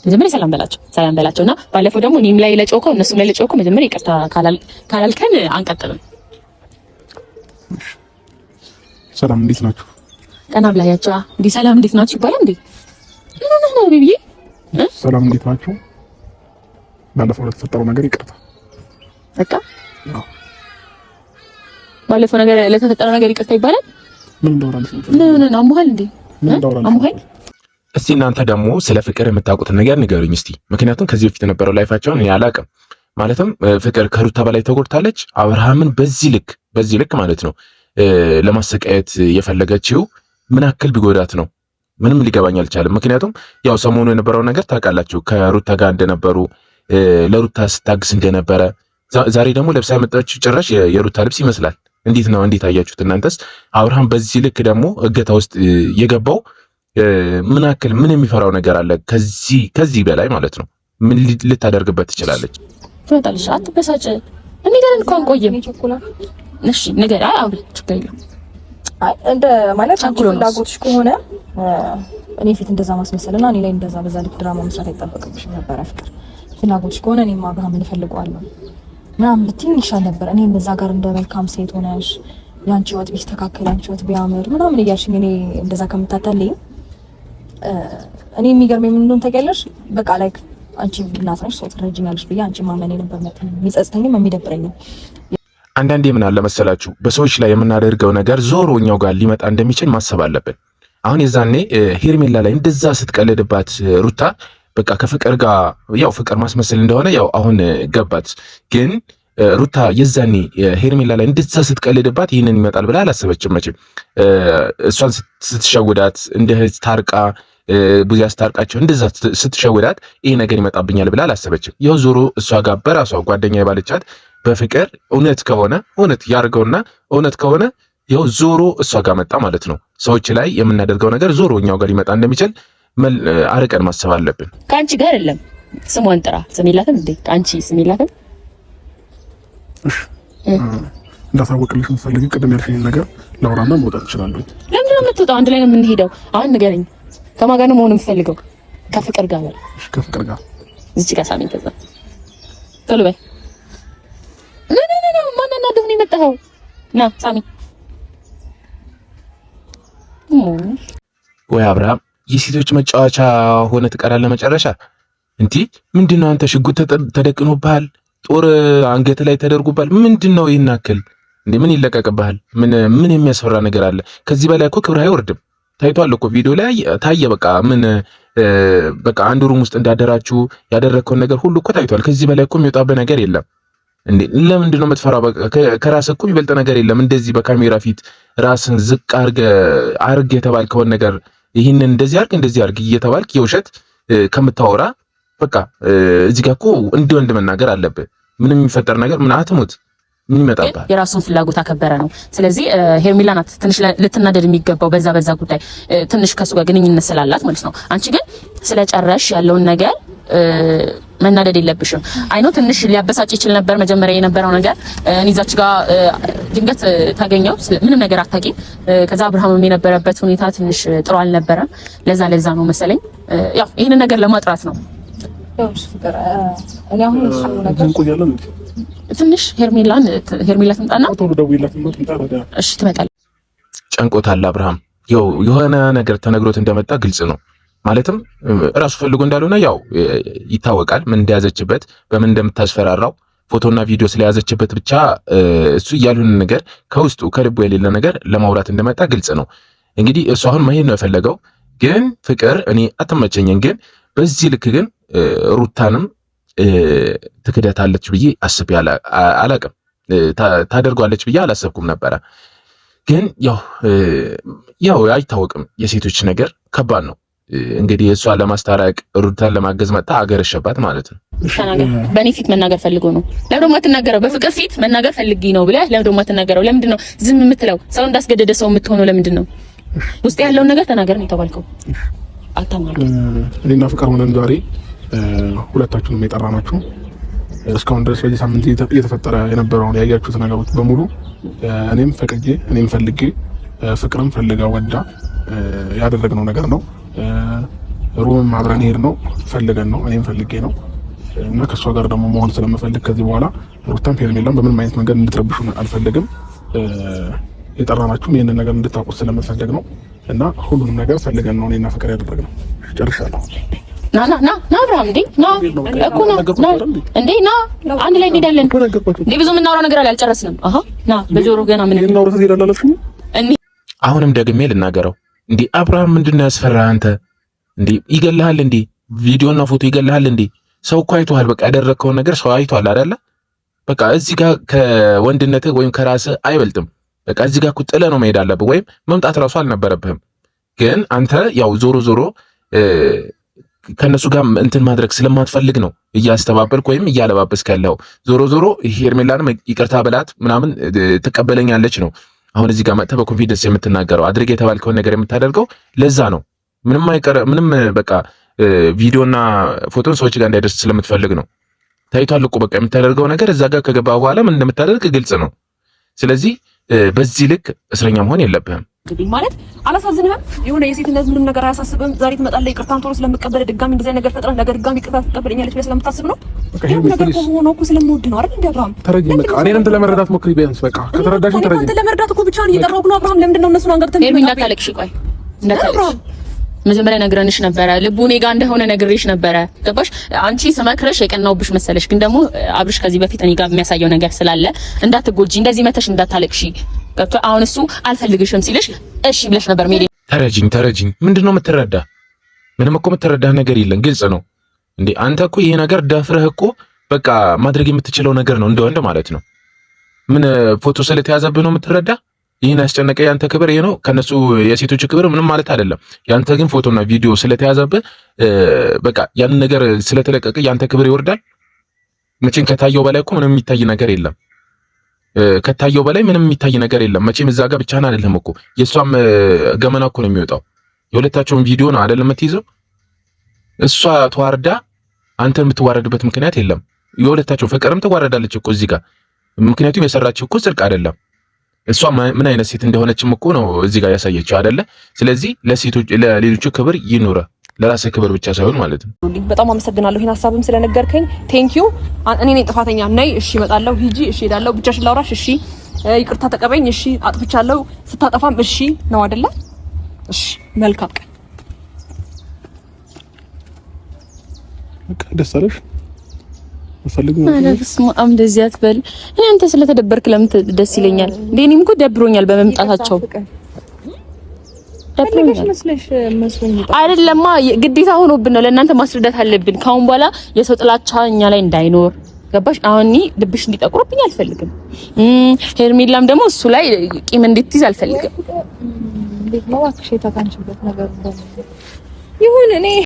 መጀመሪያ ሰላም በላቸውና ባለፈው ደግሞ እኔም ላይ ለጮከው እነሱም ላይ ለጮከው መጀመሪያ ይቅርታ ካላልከን አንቀጥልም። ሰላም እንዴት ናችሁ? ቀና ብላያቸው እንዴ ሰላም እንዴት ናችሁ ይባላል እንዴ? ነው ቤቢዬ ሰላም እንዴት ናችሁ? ባለፈው ለተፈጠረው ነገር ይቅርታ። በቃ ባለፈው ነገር ለተፈጠረው ነገር ይቅርታ ይባላል። ምን እንደወራለሽ? ምን አሞሃል እንዴ? አሞሃል? እስቲ እናንተ ደግሞ ስለ ፍቅር የምታውቁትን ነገር ንገሩኝ እስቲ። ምክንያቱም ከዚህ በፊት የነበረው ላይፋቸውን እኔ አላውቅም። ማለትም ፍቅር ከሩታ በላይ ተጎድታለች። አብርሃምን በዚህ ልክ ማለት ነው ለማሰቃየት የፈለገችው ምን አክል ቢጎዳት ነው? ምንም ሊገባኝ አልቻለም። ምክንያቱም ያው ሰሞኑ የነበረው ነገር ታውቃላችሁ፣ ከሩታ ጋር እንደነበሩ ለሩታ ስታግስ እንደነበረ፣ ዛሬ ደግሞ ለብሳ ያመጣችው ጭራሽ የሩታ ልብስ ይመስላል። እንዴት አያችሁት እናንተስ? አብርሃም በዚህ ልክ ደግሞ እገታ ውስጥ የገባው ምን የሚፈራው ነገር አለ? ከዚህ በላይ ማለት ነው ምን ልታደርግበት ትችላለች? ትመጣለች። አትበሳጭ። እኔ ጋር እንኳን ቆየም። እሺ ነገር አውሪ፣ ችግር የለም። እንደ ማለት አንቺ ፍላጎትሽ ከሆነ እኔ ፊት እንደዛ ማስመሰልና እኔ ላይ እንደዛ በዛ ልክ ድራማ መስራት አይጠበቅብሽም ነበር። ፍቅር ፍላጎትሽ ከሆነ እኔም አብርሃምን እፈልገዋለሁ ምናምን ብትይኝ ይሻል ነበር። እኔ በዛ ጋር እንደ መልካም ሴት ሆነሽ ያንቺ ወጥ ቢስተካከል ያንቺ ወጥ ቢያምር ምናምን እያልሽኝ እኔ እንደዛ ከምታታለኝ እኔ የሚገርመኝ ምን እንደሆነ ታውቂያለሽ? በቃ ላይክ አንቺ እናት ነሽ፣ ሰው ትረጂኛለሽ ብዬ አንቺ ማመኔ ነበር የሚጸጽተኝም የሚደብረኝም። አንዳንዴ ምን አለ መሰላችሁ በሰዎች ላይ የምናደርገው ነገር ዞሮ እኛው ጋር ሊመጣ እንደሚችል ማሰብ አለብን። አሁን የዛኔ ሄርሜላ ላይ እንደዛ ስትቀልድባት ሩታ በቃ ከፍቅር ጋር ያው ፍቅር ማስመሰል እንደሆነ ያው አሁን ገባት። ግን ሩታ የዛኔ ሄርሜላ ላይ እንደዛ ስትቀልድባት ይህንን ይመጣል ብላ አላሰበችም መቼም። እሷን ስትሸውዳት እንደ ታርቃ ብዙ ያስታርቃቸው እንደዛ ስትሸውዳት ይሄ ነገር ይመጣብኛል ብላ አላሰበችም። ያው ዞሮ እሷ ጋር በራሷ ጓደኛ የባለቻት በፍቅር እውነት ከሆነ እውነት ያርገውና እውነት ከሆነ ያው ዞሮ እሷ ጋር መጣ ማለት ነው። ሰዎች ላይ የምናደርገው ነገር ዞሮ እኛው ጋር ሊመጣ እንደሚችል አርቀን ማሰብ አለብን። ከአንቺ ጋር አይደለም ስሟን ጥራ ስሚላትም እንዴ ከአንቺ ስሚላትም እንዳሳወቅልሽ የምትፈልጊ ቅድም ያልሽኝ ነገር ላውራና መውጣት እችላለሁ። ለምን ነው የምትወጣው? አንድ ላይ ነው የምንሄደው። አሁን ንገረኝ፣ ከማን ጋር ነው መሆን የምትፈልገው? ከፍቅር ጋር ነው። እሺ ከፍቅር ጋር እዚህ ጋር ሳሚን ከዛ ቶሎ በይ። ማን እናደው ነው የመጣኸው? ና ሳሚ። ወይ አብርሃም የሴቶች መጫወቻ ሆነ ትቀራለህ መጨረሻ። እንዴ ምንድነው አንተ? ሽጉጥ ተደቅኖብሃል፣ ጦር አንገት ላይ ተደርጎብሃል። ምንድነው ይናከል እንዴ? ምን ይለቀቅብሃል? ምን የሚያስፈራ ነገር አለ? ከዚህ በላይ እኮ ክብር አይወርድም። ታይቷል እኮ ቪዲዮ ላይ ታየ። በቃ አንድ ሩም ውስጥ እንዳደራችሁ ያደረግከውን ነገር ሁሉ እኮ ታይቷል። ከዚህ በላይ እኮ የሚወጣበት ነገር የለም። እንዴ ለምንድነው የምትፈራው? ከራስህ እኮ የሚበልጥ ነገር የለም። እንደዚህ በካሜራ ፊት ራስን ዝቅ አርግ የተባልከውን ነገር ይህንን እንደዚህ አርግ እየተባልክ የውሸት ከምታወራ በቃ እዚህ ጋር እኮ እንደ ወንድ መናገር አለብህ። ምንም የሚፈጠር ነገር ምን አትሙት ምን ይመጣባል? የራሱን ፍላጎት አከበረ ነው። ስለዚህ ሄርሜላ ናት ትንሽ ልትናደድ የሚገባው በዛ ጉዳይ ትንሽ ከሱ ጋር ግንኙነት ስላላት ማለት ነው። አንቺ ግን ስለጨረሽ ያለውን ነገር መናደድ የለብሽም። አይኖ ትንሽ ሊያበሳጭ ይችል ነበር መጀመሪያ የነበረው ነገር። እኔ እዛች ጋር ድንገት ታገኘው ምንም ነገር አታውቂም። ከዛ አብርሃምም የነበረበት ሁኔታ ትንሽ ጥሩ አልነበረም። ለዛ ነው መሰለኝ ያው ይሄንን ነገር ለማጥራት ነው። እኔ አሁን እሱ ነገር ትንሽ ሄርሜላ ትምጣና እሺ ትመጣለች። ጨንቆታል አብርሃም። ያው የሆነ ነገር ተነግሮት እንደመጣ ግልጽ ነው። ማለትም ራሱ ፈልጎ እንዳልሆነ ያው ይታወቃል። ምን እንደያዘችበት በምን እንደምታስፈራራው ፎቶና ቪዲዮ ስለያዘችበት ብቻ እሱ ያልሆነ ነገር ከውስጡ ከልቡ የሌለ ነገር ለማውራት እንደመጣ ግልጽ ነው። እንግዲህ እሱ አሁን መሄድ ነው የፈለገው። ግን ፍቅር እኔ አትመቸኝም። ግን በዚህ ልክ ግን ሩታንም ትክደታለች ብዬ አስቤ አላቅም። ታደርጓለች ብዬ አላሰብኩም ነበረ። ግን ያው አይታወቅም። የሴቶች ነገር ከባድ ነው። እንግዲህ እሷ ለማስታረቅ ሩታን ለማገዝ መጣ አገረሸባት ማለት ነው። በእኔ ፊት መናገር ፈልጎ ነው። ለምን ደግሞ አትናገረው? በፍቅር ፊት መናገር ፈልጊ ነው ብለህ ለምን ደግሞ አትናገረው? ለምንድን ነው ዝም የምትለው? ሰው እንዳስገደደ ሰው የምትሆነው ለምንድን ነው? ውስጥ ያለውን ነገር ተናገር ነው የተባልከው። አታማሩ። እኔና ፍቅር ሆነን ዛሬ ሁለታችሁንም የጠራናችሁ እስካሁን ድረስ በዚህ ሳምንት እየተፈጠረ የነበረውን ያያችሁት ነገሮች በሙሉ እኔም ፈቅጄ እኔም ፈልጌ ፍቅርም ፈልጋ ወዳ ያደረግነው ነገር ነው። ሩምም አብረን ሄድ ነው ፈልገን ነው እኔም ፈልጌ ነው እና ከሷ ጋር ደግሞ መሆን ስለምፈልግ ከዚህ በኋላ ሩታም ሄርሜላም በምንም አይነት መንገድ እንድትረብሹ አልፈልግም። የጠራናችሁም ይሄንን ነገር እንድታውቁት ስለምፈልግ ነው እና ሁሉንም ነገር ፈልገን ነው እኔና ፍቅር ያደረግነው። ጨርሻለሁ። ና አብርሃም እንዴ ና እኮ ና እንዴ ና አንድ ላይ እንሄዳለን እንዴ ብዙ የምናወራው ነገር አልጨረስንም። ና በጆሮ ገና ምን እናወራው ትሄዳላችሁ። አሁንም ደግሜ ልናገረው እንዴ አብርሃም ምንድነው ያስፈራህ አንተ እንዴ? ይገልሃል እንዴ? ቪዲዮና ፎቶ ይገልሃል እንዴ? ሰው እኮ አይቷል። በቃ ያደረከውን ነገር ሰው አይቷል አይደለ? በቃ እዚህ ጋር ከወንድነትህ ወይም ከራስህ አይበልጥም። በቃ እዚህ ጋር እኮ ጥለህ ነው መሄድ አለብህ፣ ወይም መምጣት ራሱ አልነበረብህም። ግን አንተ ያው ዞሮ ከነሱ ጋር እንትን ማድረግ ስለማትፈልግ ነው እያስተባበልክ ወይም እያለባበስክ ያለው። ዞሮ ሄርሜላንም ይቅርታ በላት ምናምን ትቀበለኛለች ነው አሁን እዚህ ጋር መጥተህ በኮንፊደንስ የምትናገረው። አድርግ የተባልከውን ነገር የምታደርገው ለዛ ነው። ምንም በቃ ቪዲዮና ፎቶን ሰዎች ጋር እንዳይደርስ ስለምትፈልግ ነው። ታይቷል እኮ በቃ የምታደርገው ነገር እዛ ጋር ከገባ በኋላ ምን እንደምታደርግ ግልጽ ነው። ስለዚህ በዚህ ልክ እስረኛ መሆን የለብህም። እንግዲህ ማለት አላሳዝንህም? የሆነ የሴትነት ምንም ነገር አያሳስብህም? ዛሬ ትመጣለህ ይቅርታን ቶሎ ስለምቀበል ድጋሚ እንደዚህ ነገር ፈጥረህ ነገር ድጋሚ ይቅርታ ትቀበለኛለች ብለህ ስለምታስብ ነው? ይሄን ነገር ሆኖ እኮ ስለምወድ ነው አይደል? እንደ አብርሃም ተረጅኝ በቃ እኔን እንትን ለመረዳት ሞክሪ ቢያንስ በቃ ከተረዳሽኝ ተረጅኝ። እንትን ለመረዳት እኮ ብቻ ነው እየጠራሁህ ነው አብርሃም። ለምንድን ነው እነሱን አንገርተህ እንዳታለቅሽ? ቆይ እንዳታለቅሽ መጀመሪያ ነግረንሽ ነበረ። ልቡ እኔ ጋር እንደሆነ ነግሬሽ ነበረ። ገባሽ? አንቺ ስመክረሽ የቀናውብሽ መሰለሽ፣ ግን ደግሞ አብርሽ ከዚህ በፊት እኔ ጋር የሚያሳየው ነገር ስላለ እንዳትጎጂ፣ እንደዚህ መተሽ እንዳታለቅሺ። ገብቶ አሁን እሱ አልፈልግሽም ሲልሽ እሺ ብለሽ ነበር። ሜዲ ተረጅኝ። ምንድነው የምትረዳ? ምንም እኮ የምትረዳ ነገር የለም። ግልጽ ነው እንዴ አንተ እኮ ይሄ ነገር ደፍረህ እኮ በቃ ማድረግ የምትችለው ነገር ነው፣ እንደ ወንድ ማለት ነው። ምን ፎቶ ስለተያዘብህ ነው የምትረዳ? ይሄን ያስጨነቀ ያንተ ክብር ይሄ ነው። ከነሱ የሴቶች ክብር ምንም ማለት አይደለም። ያንተ ግን ፎቶና ቪዲዮ ስለተያዘብህ በቃ ያን ነገር ስለተለቀቀ ያንተ ክብር ይወርዳል። መቼም ከታየው በላይ እኮ ምንም የሚታይ ነገር የለም። ከታየው በላይ ምንም የሚታይ ነገር የለም። መቼም እዛ ጋር ብቻህን አይደለም እኮ የእሷም ገመና እኮ ነው የሚወጣው። የሁለታቸውን ቪዲዮ ነው አይደለም የምትይዘው። እሷ ተዋርዳ አንተ የምትዋረድበት ምክንያት የለም። የሁለታቸው ፍቅርም ትዋረዳለች እኮ እዚህ ጋር። ምክንያቱም የሰራችው እኮ ጽድቅ አይደለም። እሷ ምን አይነት ሴት እንደሆነችም እኮ ነው እዚህ ጋር ያሳየችው አይደለ? ስለዚህ ለሌሎቹ ክብር ይኑረ፣ ለራስህ ክብር ብቻ ሳይሆን ማለት ነው። በጣም አመሰግናለሁ ይሄን ሀሳብም ስለነገርከኝ። ቴንክ ዩ። እኔ ነኝ ጥፋተኛ። ነይ፣ እሺ እመጣለሁ፣ ሂጂ፣ እሺ ሄዳለሁ፣ ብቻሽን ላውራሽ፣ እሺ ይቅርታ ተቀበኝ፣ እሺ አጥፍቻለሁ፣ ስታጠፋም እሺ ነው አይደለ? እሺ መልካም ቀን። በቃ ደስ አለሽ? እንደዚህ አትበል። እኔ አንተ ስለተደበርክ ለምን ደስ ይለኛል? እኔም እኮ ደብሮኛል በመምጣታቸው። አይደለማ ግዴታ ሆኖብን ነው። ለእናንተ ማስረዳት አለብን። ካሁን በኋላ የሰው ጥላቻ እኛ ላይ እንዳይኖር ገባሽ? አሁን እኔ ልብሽ እንዲጠቁርብኝ አልፈልግም። ሄርሜላም ደግሞ እሱ ላይ ቂም እንድትይዝ አልፈልግም። እንዴት ነው አክሽ የታካንችበት ነገር ይሁን እኔ